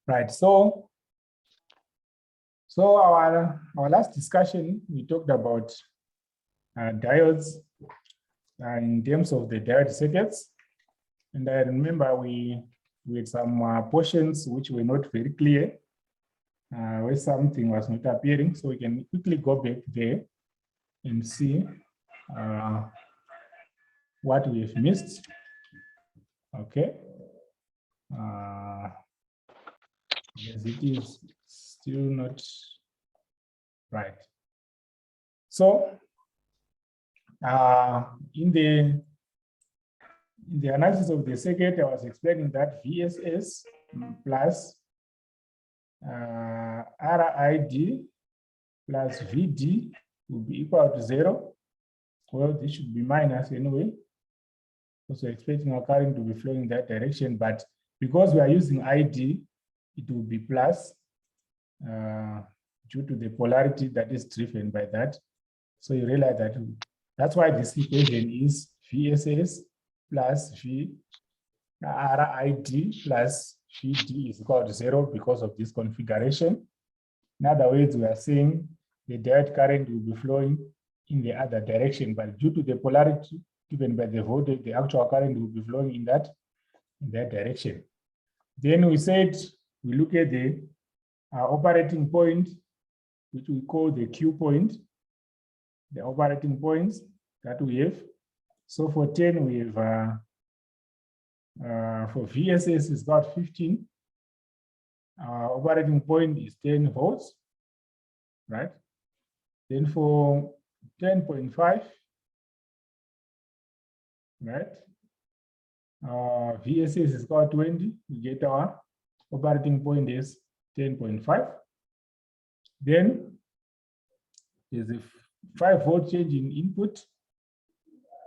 Right. So our last discussion, we talked about diodes in terms of the diode circuits. And I remember we had some portions which were not very clear, where something was not appearing. So we can quickly go back there and see what we've missed. Okay. Yes, it is still not right. So in the analysis of the circuit, I was explaining that VSS plus RID plus VD will be equal to 0. Well, this should be minus anyway. Also expecting our current to be flowing in that direction, but because we are using ID, it will be plus due to the polarity that is driven by that. So you realize that that's why this equation is VSS plus RID plus VD is equal to 0 because of this configuration. In other words, we are saying the diode current will be flowing in the other direction, but due to the polarity given by the voltage, the actual current will be flowing in that direction. Then we said we look at the operating point, which we call the Q point, the operating points that we have. So for 10, we have for VSS is about 15. Operating point is 10 volts, right? Then for 10.5, right? VSS is about 20. We get our operating point is 10.5. Then there's a 5-volt change in input.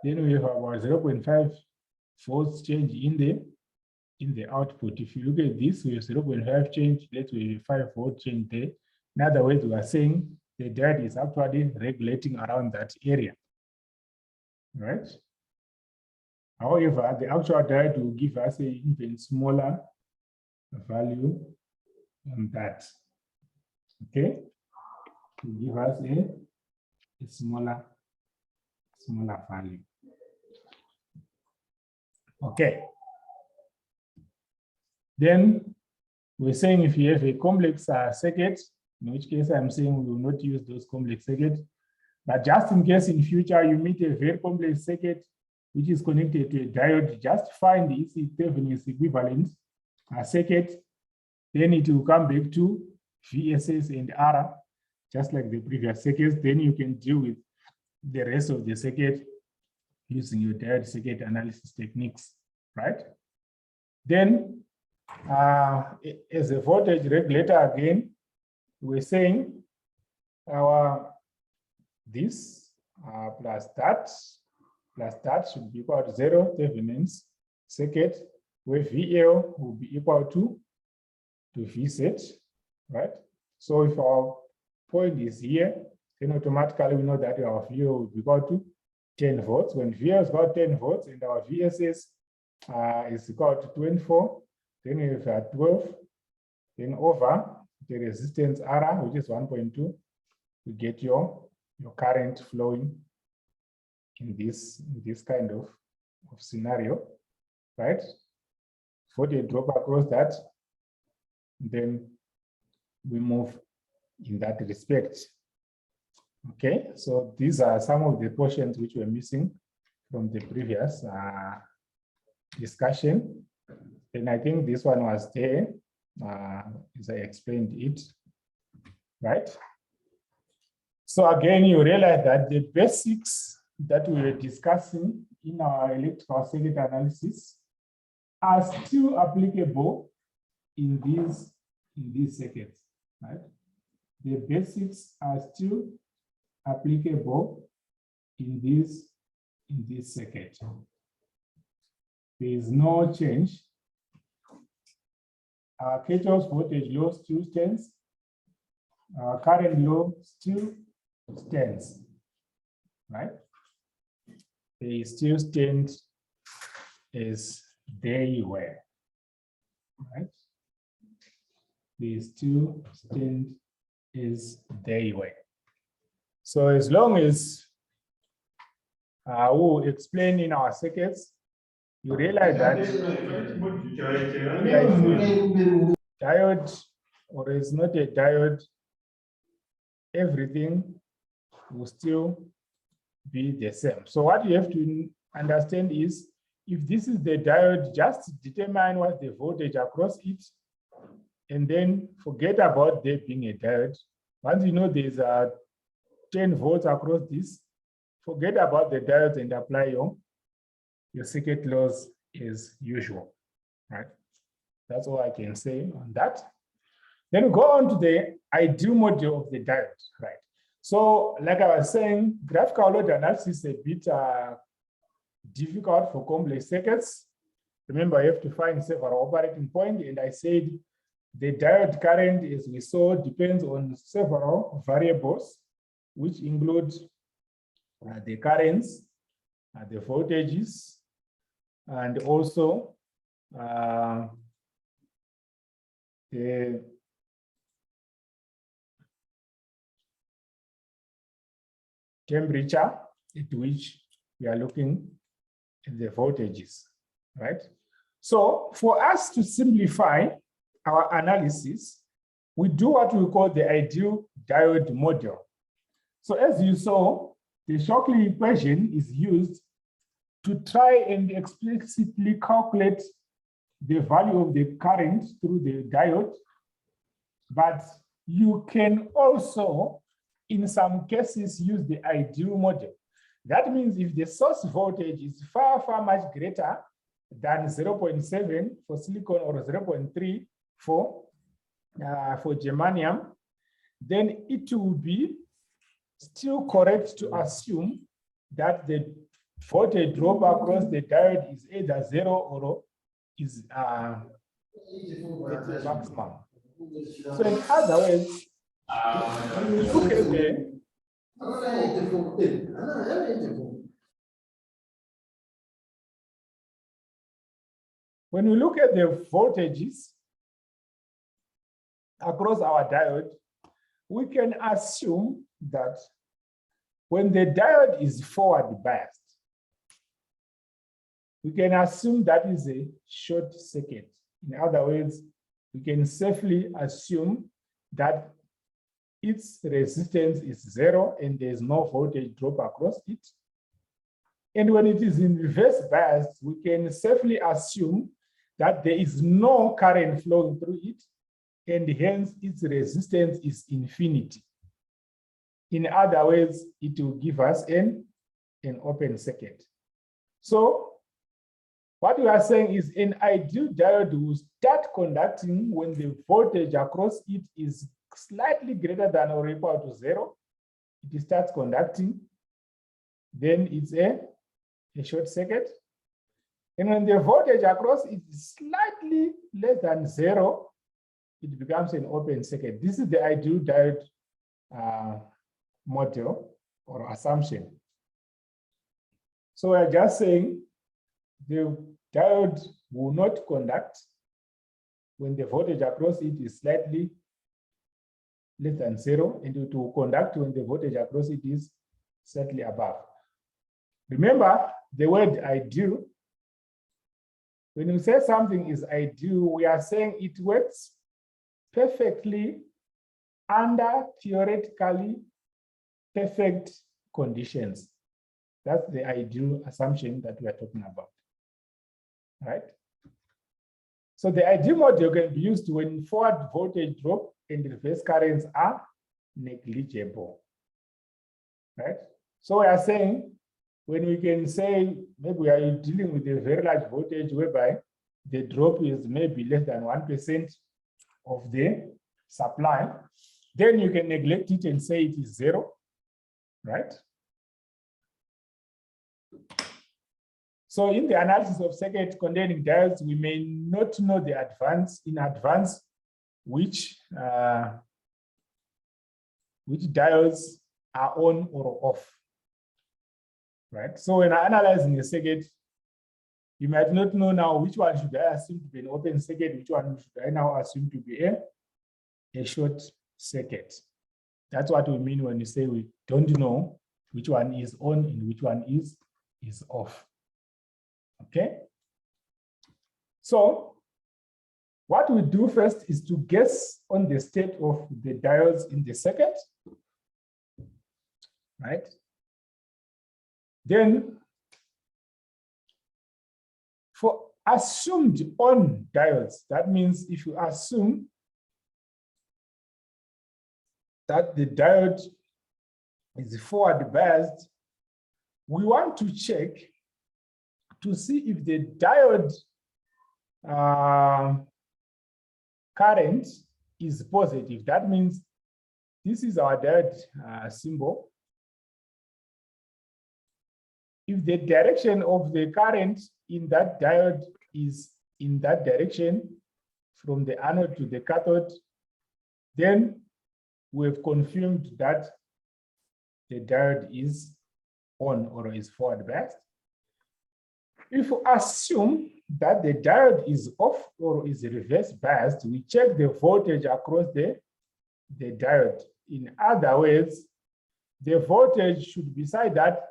Then we have about 0.5 volts change in the output. If you look at this, we have 0.5 change. Let's say 5-volt change there. In other words, we are saying the diode is actually regulating around that area, right? However, the actual diode will give us an even smaller value than that. Okay, to give us a smaller value. Okay. Then we're saying if you have a complex circuit, in which case I'm saying we will not use those complex circuits, but just in case in future you meet a very complex circuit which is connected to a diode, just find its Thevenin's equivalent circuit, then it will come back to VSS and R, just like the previous circuits. Then you can deal with the rest of the circuit using your diode circuit analysis techniques, right? Then, as a voltage regulator again, we're saying our this plus that should be equal to 0 Thevenin's circuit, where VL will be equal to VZ, right? So if our point is here, then automatically we know that our VL will be equal to 10 volts. When VL is about 10 volts and our VSS is equal to 24, then we have 12, then over the resistance R, which is 1.2, to get your current flowing in this kind of scenario, right? For the drop across that, then we move in that respect. Okay, so these are some of the portions which were missing from the previous discussion. And I think this one was there as I explained it, right? So again, you realize that the basics that we were discussing in our electrical circuit analysis are still applicable in these circuits, right? The basics are still applicable in this circuit. There is no change. Our Kirchhoff's voltage law still stands. Our current law still stands, right? They still stand as they were, right? they still stand as they were. So as long as we'll explain in our circuits, you realize that diode or is not a diode, everything will still be the same. So what you have to understand is, if this is the diode, just determine what the voltage across it, and then forget about there being a diode. Once you know there's a 10 volts across this, forget about the diodes and apply your circuit laws as usual, right? That's all I can say on that. Then we go on to the ideal model of the diode, right? So like I was saying, graphical load analysis is a bit difficult for complex circuits. Remember, you have to find several operating points, and I said the diode current, as we saw, depends on several variables, which include the currents, the voltages, and also the temperature at which we are looking at the voltages, right? So for us to simplify our analysis, we do what we call the ideal diode model. So as you saw, the Shockley equation is used to try and explicitly calculate the value of the current through the diode. But you can also, in some cases, use the ideal model. That means if the source voltage is far, far much greater than 0.7 for silicon or 0.3 for germanium, then it will be still correct to assume that the voltage drop across the diode is either 0 or is at the maximum. So in other words, when we look at the voltages across our diode, we can assume that when the diode is forward biased, we can assume that is a short circuit. In other words, we can safely assume that its resistance is 0 and there's no voltage drop across it. And when it is in reverse bias, we can safely assume that there is no current flowing through it, and hence its resistance is infinity. In other words, it will give us an open circuit. So what we are saying is an ideal diode will start conducting when the voltage across it is slightly greater than or equal to 0. It starts conducting, then it's a short circuit. And when the voltage across it is slightly less than 0, it becomes an open circuit. This is the ideal diode model or assumption. So we're just saying the diode will not conduct when the voltage across it is slightly less than 0, and it will conduct when the voltage across it is slightly above. Remember the word ideal. When you say something is ideal, we are saying it works perfectly under theoretically perfect conditions. That's the ideal assumption that we are talking about, right? So the ideal model can be used when forward voltage drop and reverse currents are negligible, right? So we are saying when we can say maybe we are dealing with a very large voltage whereby the drop is maybe less than 1% of the supply, then you can neglect it and say it is 0, right? So in the analysis of circuit containing diodes, we may not know the in advance which diodes are on or off, right? So when analyzing a circuit, you might not know now which one should I assume to be an open circuit, which one should I now assume to be a a short circuit. That's what we mean when we say we don't know which one is on and which one is off. Okay? So what we do first is to guess on the state of the diodes in the circuit, right? Then for assumed on diodes, that means if you assume that the diode is forward biased, we want to check to see if the diode current is positive. That means this is our diode symbol. If the direction of the current in that diode is in that direction from the anode to the cathode, then we've confirmed that the diode is on or is forward biased. If we assume that the diode is off or is reverse biased, we check the voltage across the diode. In other words, the voltage should be such that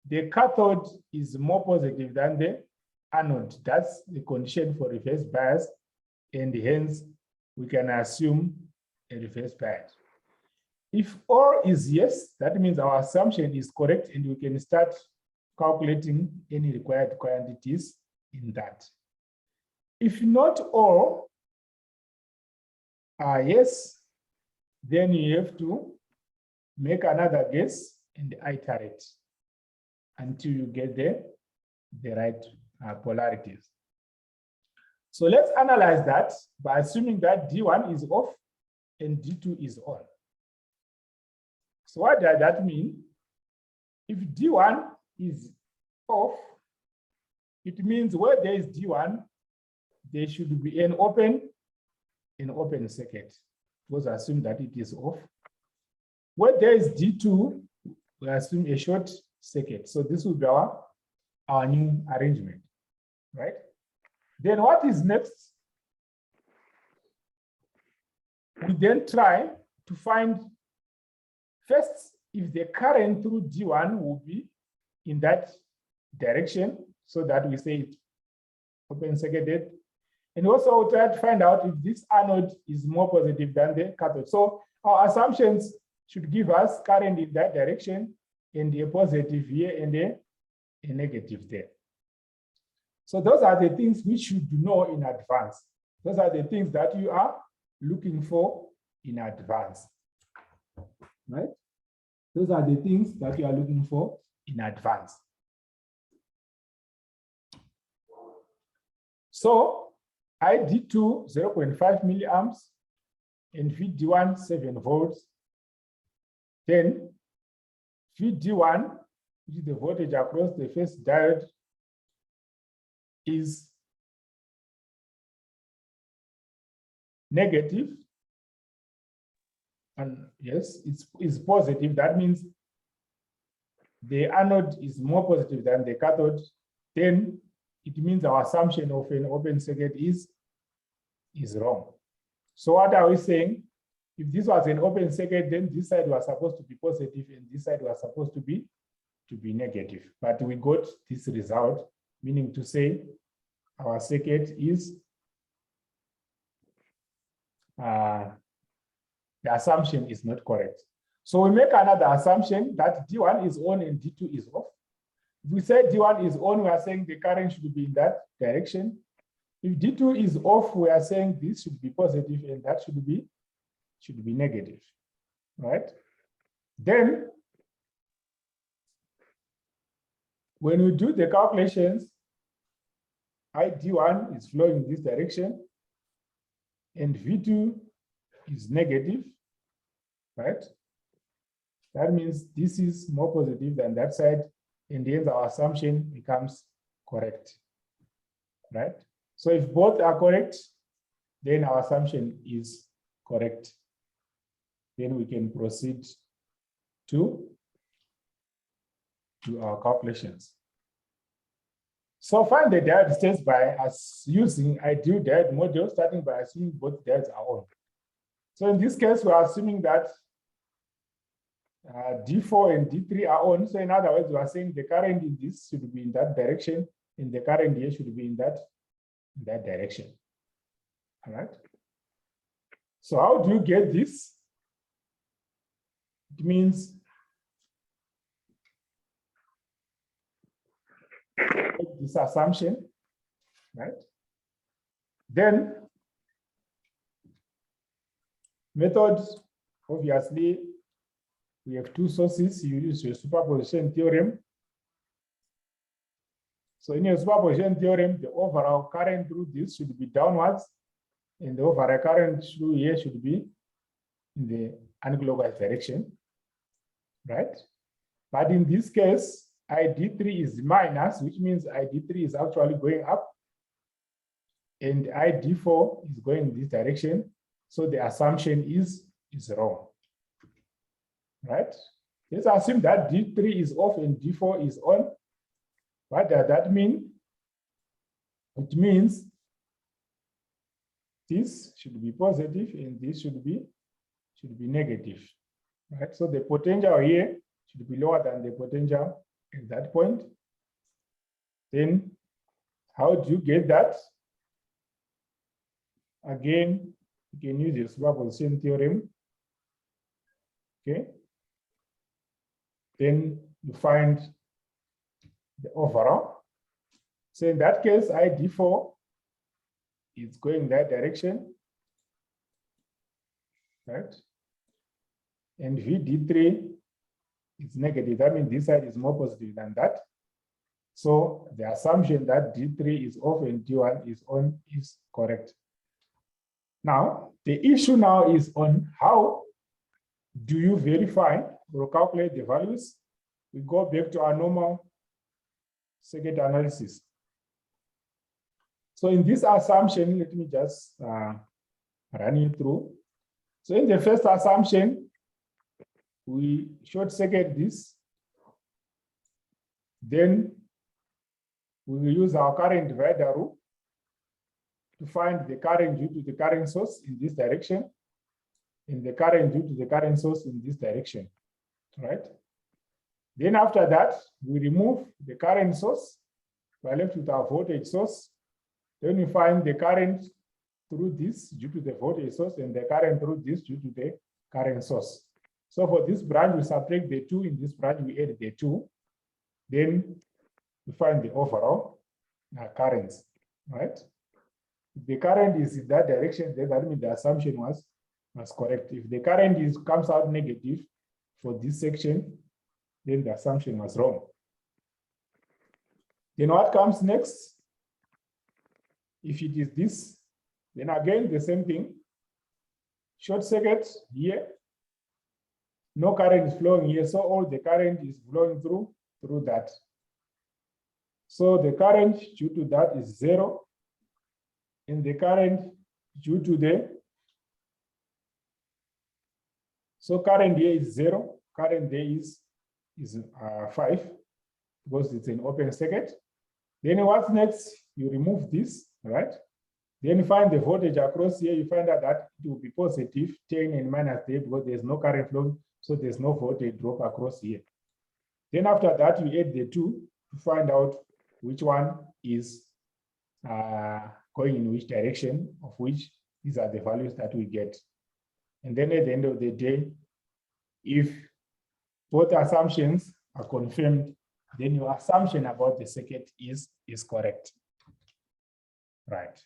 the cathode is more positive than the anode. That's the condition for reverse bias, and hence we can assume a reverse bias. If all is yes, that means our assumption is correct and we can start calculating any required quantities in that. If not all are yes, then you have to make another guess and iterate until you get the right polarities. So let's analyze that by assuming that D1 is off and D2 is on. So what does that mean? If D1 is off, it means where there is D1, there should be an open circuit. Let's assume that it is off. Where there is D2, we assume a short circuit. So this will be our new arrangement, right? Then what is next? We then try to find first if the current through D1 will be in that direction, so that we say it open circuited. And also we'll try to find out if this anode is more positive than the cathode. So our assumptions should give us current in that direction and a positive here and a negative there. So those are the things we should know in advance. Those are the things that you are looking for in advance, right? Those are the things that you are looking for in advance. So ID2, 0.5 milliamps, and VD1, 7 volts. Then VD1, which is the voltage across the first diode, is negative. And yes, it's positive. That means the anode is more positive than the cathode. Then it means our assumption of an open circuit is wrong. So what are we saying? If this was an open circuit, then this side was supposed to be positive and this side was supposed to be negative. But we got this result, meaning to say our circuit is the assumption is not correct. So we make another assumption that D1 is on and D2 is off. If we say D1 is on, we are saying the current should be in that direction. If D2 is off, we are saying this should be positive and that should be negative, right? Then when we do the calculations, ID1 is flowing in this direction and V2 is negative, right? That means this is more positive than that side, and hence our assumption becomes correct, right? So if both are correct, then our assumption is correct. Then we can proceed to our calculations. So find the diode states by us using ideal diode model, starting by assuming both diodes are on. So in this case, we are assuming that D4 and D3 are on. So in other words, we are saying the current in this should be in that direction, and the current here should be in that direction. All right. So how do you get this? It means this assumption, right? Then methods, obviously, we have two sources. You use your superposition theorem. So in your superposition theorem, the overall current through this should be downwards, and the overall current through here should be in the anti-clockwise direction, right? But in this case, ID3 is minus, which means ID3 is actually going up, and ID4 is going in this direction. So the assumption is wrong, right? Let's assume that D3 is off and D4 is on. What does that mean? It means this should be positive and this should be negative, right? So the potential here should be lower than the potential at that point. Then how do you get that? Again, you can use your superposition theorem. Okay. Then you find the overall. So in that case, ID4 is going that direction, right? And VD3 is negative. That means this side is more positive than that. So the assumption that D3 is off and D1 is on is correct. Now, the issue now is on how do you verify or calculate the values? We go back to our normal circuit analysis. So in this assumption, let me just run you through. So in the first assumption, we short circuit this. Then we will use our current divider rule to find the current due to the current source in this direction, and the current due to the current source in this direction, right? Then after that, we remove the current source. We're left with our voltage source. Then we find the current through this due to the voltage source and the current through this due to the current source. So for this branch, we subtract the 2. In this branch, we add the 2. Then we find the overall currents, right? If the current is in that direction, then that means the assumption was correct. If the current comes out negative for this section, then the assumption was wrong. Then what comes next? If it is this, then again the same thing. Short circuit here. No current is flowing here, so all the current is flowing through that. So the current due to that is 0, and the current due to so current here is 0, current there is 5, because it's an open circuit. Then what's next? You remove this, right? Then you find the voltage across here. You find out that it will be positive 10 and minus 10 because there's no current flowing, so there's no voltage drop across here. Then after that, you add the 2 to find out which one is going in which direction, of which these are the values that we get. And then at the end of the day, if both assumptions are confirmed, then your assumption about the circuit is correct. Right.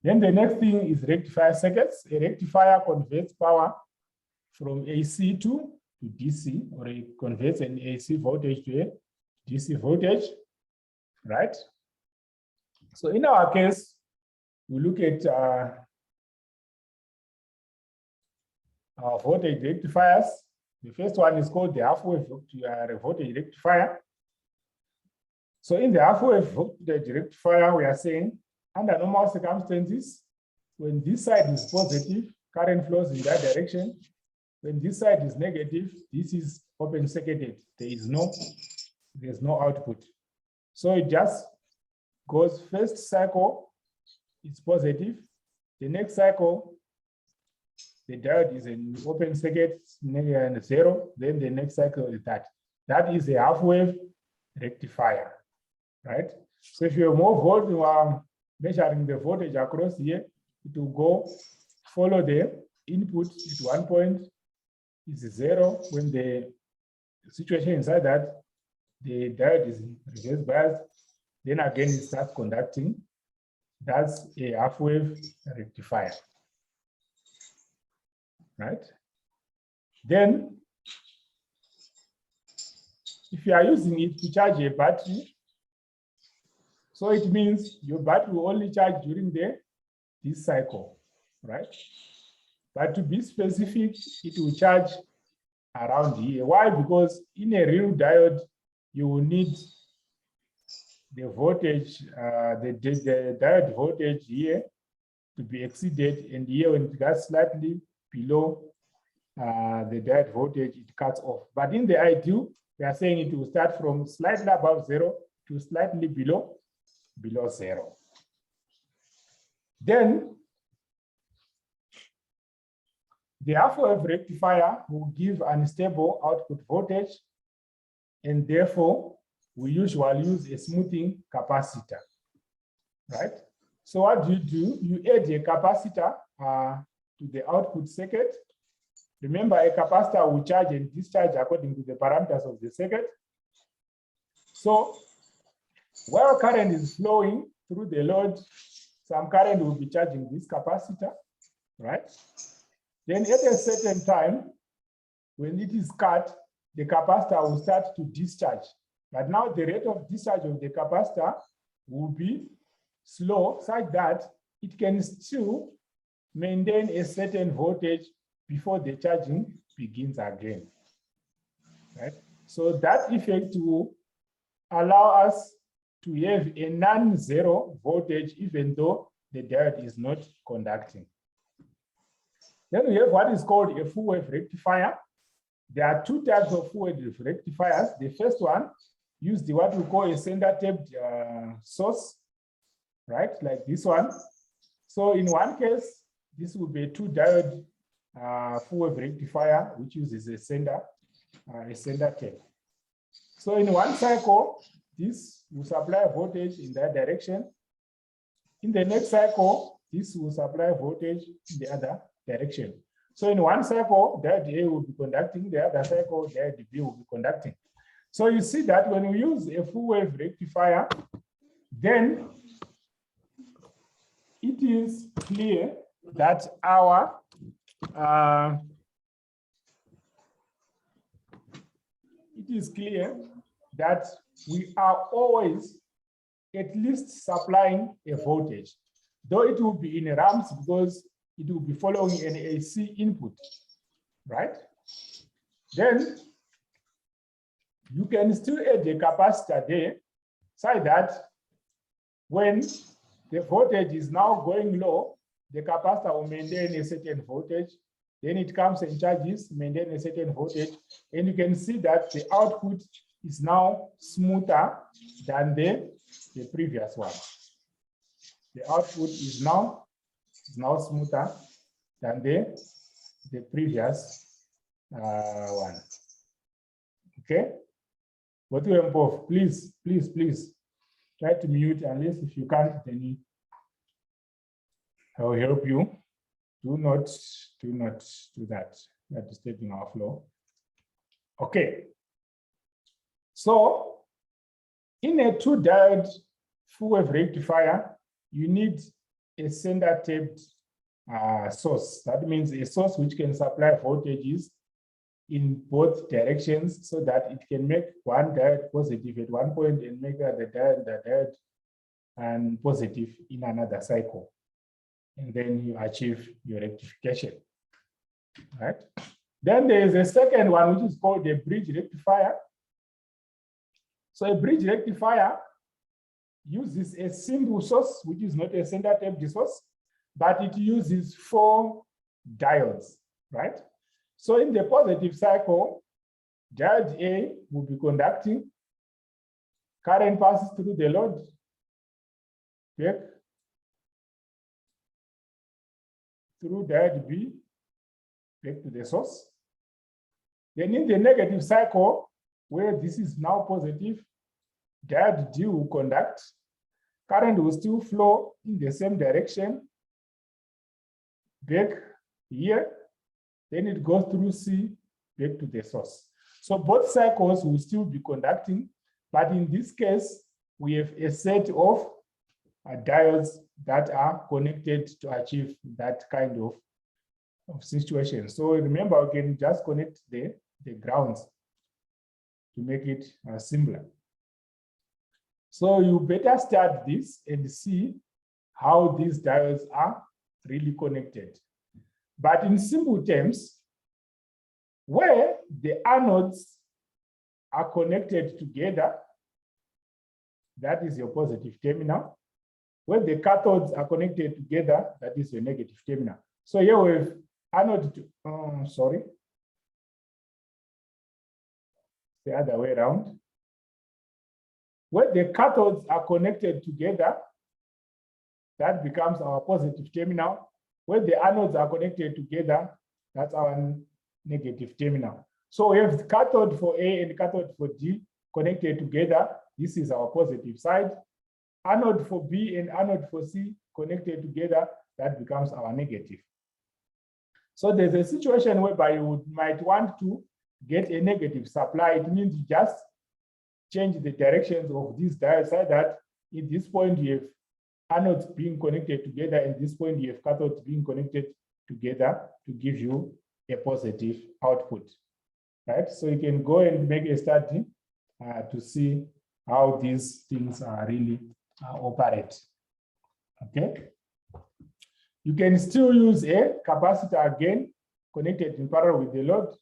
Then the next thing is rectifier circuits. A rectifier converts power from AC to DC, or it converts an AC voltage to a DC voltage, right? So in our case, we look at our voltage rectifiers. The first one is called the half-wave voltage rectifier. So in the half-wave voltage rectifier, we are saying under normal circumstances, when this side is positive, current flows in that direction. When this side is negative, this is open circuited. There's no output. So it just goes first cycle, it's positive. The next cycle, the diode is an open circuit, 0, then the next cycle is that. That is a half-wave rectifier, right? So if you have more voltage, you are measuring the voltage across here, it will go follow the input at one point is 0. When the situation inside that, the diode is reverse biased, then again it starts conducting. That's a half-wave rectifier, right? Then, if you are using it to charge a battery, so it means your battery will only charge during this cycle, right? But to be specific, it will charge around here. Why? Because in a real diode, you will need the voltage, the diode voltage here to be exceeded, and here when it gets slightly below the diode voltage, it cuts off. But in the ideal, we are saying it will start from slightly above 0 to slightly below 0. Then the half-wave rectifier will give unstable output voltage, and therefore we usually use a smoothing capacitor, right? So what do? You add a capacitor to the output circuit. Remember, a capacitor will charge and discharge according to the parameters of the circuit. So while current is flowing through the load, some current will be charging this capacitor, right? Then at a certain time, when it is cut, the capacitor will start to discharge. But now the rate of discharge of the capacitor will be slow, such that it can still maintain a certain voltage before the charging begins again, right? So that effect will allow us to have a non-zero voltage even though the diode is not conducting. Then we have what is called a full-wave rectifier. There are two types of full-wave rectifiers. The first one uses what we call a center-tapped source, right? Like this one. So in one case, this will be a two-diode full-wave rectifier, which uses a center tap. So in one cycle, this will supply voltage in that direction. In the next cycle, this will supply voltage in the other direction. So in one cycle, diode A will be conducting, the other cycle, diode B will be conducting. So you see that when we use a full-wave rectifier, then it is clear that we are always at least supplying a voltage, though it will be in ramps because it will be following an AC input, right? Then you can still add a capacitor there, so that when the voltage is now going low, the capacitor will maintain a certain voltage. Then it comes and charges, maintain a certain voltage, and you can see that the output is now smoother than the previous one. The output is now smoother than the previous one. Okay. But please try to mute, unless if you can't, then I will help you. Do not do that. You are disturbing our flow. Okay. So in a two-diode full-wave rectifier, you need a center-tapped source. That means a source which can supply voltages in both directions, so that it can make one diode positive at one point and make the diode and positive in another cycle. And then you achieve your rectification, right? Then there is a second one, which is called a bridge rectifier. So a bridge rectifier uses a single source, which is not a center-tapped source, but it uses 4 diodes, right? So in the positive cycle, diode A will be conducting, current passes through the load, back through diode B, back to the source. Then in the negative cycle, where this is now positive, diode D will conduct. Current will still flow in the same direction back here. Then it goes through C back to the source. So both cycles will still be conducting, but in this case, we have a set of diodes that are connected to achieve that kind of situation. So remember, we can just connect the grounds to make it simpler. So you better start this and see how these diodes are really connected. But in simple terms, where the anodes are connected together, that is your positive terminal. Where the cathodes are connected together, that is your negative terminal. So here we have anode to, the other way around. Where the cathodes are connected together, that becomes our positive terminal. Where the anodes are connected together, that's our negative terminal. So we have the cathode for A and cathode for D connected together. This is our positive side. Anode for B and anode for C connected together, that becomes our negative. So there's a situation whereby you might want to get a negative supply. It means you just change the directions of these diodes so that at this point you have anodes being connected together, and at this point you have cathodes being connected together to give you a positive output, right? So you can go and make a study to see how these things are really operate, okay? You can still use a capacitor again, connected in parallel with the load,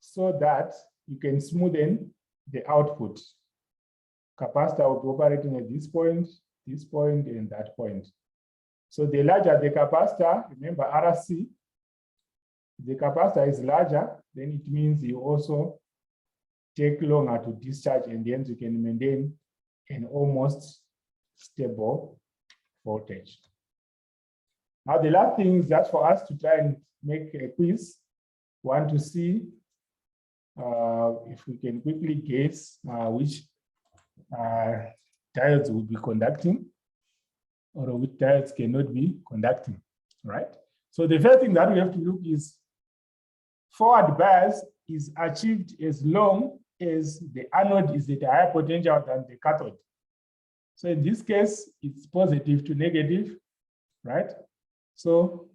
so that you can smoothen the output. Capacitor will be operating at this point, and that point. So the larger the capacitor, remember RC, the capacitor is larger, then it means you also take longer to discharge, and then you can maintain an almost stable voltage. Now, the last thing is just for us to try and make a quiz. Want to see if we can quickly guess which diodes will be conducting or which diodes cannot be conducting, right? So the first thing that we have to look is forward bias is achieved as long as the anode is at a higher potential than the cathode. So in this case, it's positive to negative, right? So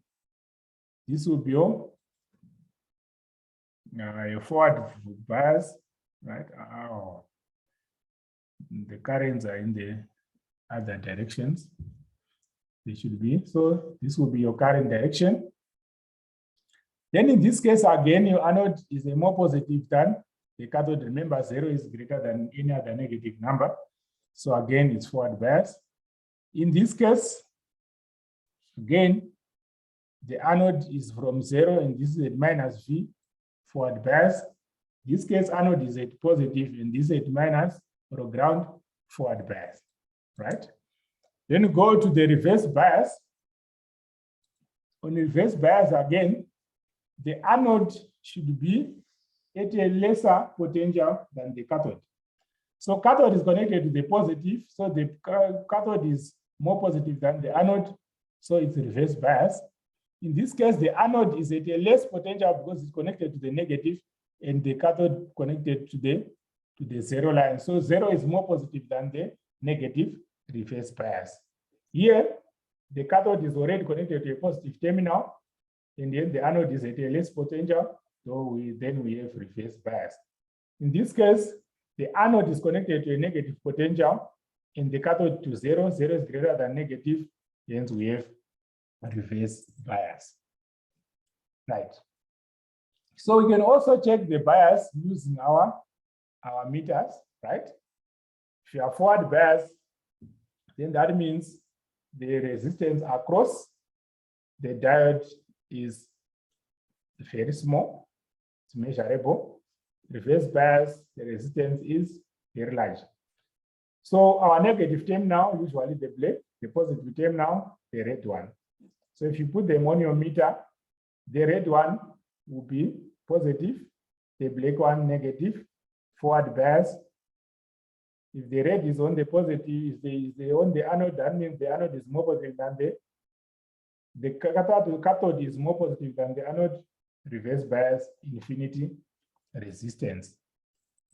this will be your forward bias, right? The currents are in the other directions. They should be. So this will be your current direction. Then in this case, again, your anode is a more positive than the cathode. Remember, 0 is greater than any other negative number. So again, it's forward bias. In this case, again, the anode is from 0, and this is at minus V, forward bias. This case, anode is at positive, and this is at minus, or ground, forward bias, right? Then you go to the reverse bias. On reverse bias, again, the anode should be at a lesser potential than the cathode. So cathode is connected to the positive, so the cathode is more positive than the anode, so it's reverse bias. In this case, the anode is at a less potential because it's connected to the negative, and the cathode connected to the 0 line. So 0 is more positive than the negative, reverse bias. Here, the cathode is already connected to a positive terminal, and then the anode is at a less potential, so then we have reverse bias. In this case, the anode is connected to a negative potential, and the cathode to 0. 0 is greater than negative, hence we have a reverse bias. Right. So we can also check the bias using our meters, right? If you have forward bias, then that means the resistance across the diode is very small, it's measurable. Reverse bias, the resistance is very large. So our negative terminal, usually the black, the positive terminal, the red one. So if you put them on your meter, the red one will be positive, the black one negative, forward bias. If the red is on the positive, if they on the anode, that means the anode is more positive than the cathode is more positive than the anode, reverse bias, infinity resistance,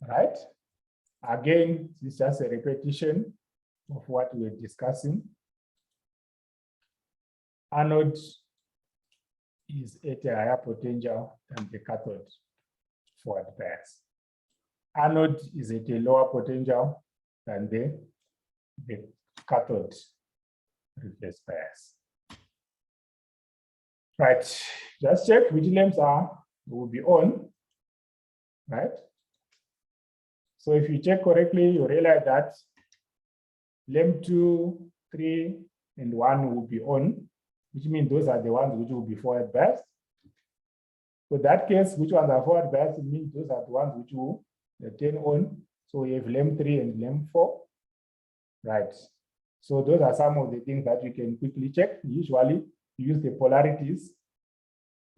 right? Again, this is just a repetition of what we were discussing. Anode is at a higher potential than the cathode, forward bias. Anode is at a lower potential than the cathode, reverse bias. Right, just check which lamps will be on, right? So if you check correctly, you realize that lamp 2, 3, and 1 will be on, which means those are the ones which will be forward biased. For that case, which ones are forward biased, it means those are the ones which will turn on. So we have lamp 3 and lamp 4, right? So those are some of the things that you can quickly check. Usually, use the polarities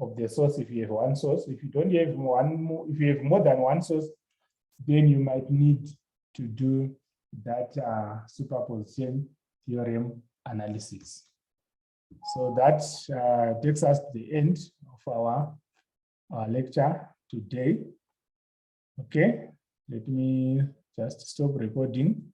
of the source if you have one source. If you don't have if you have more than one source, then you might need to do that superposition theorem analysis. So that takes us to the end of our lecture today. Okay, let me just stop recording.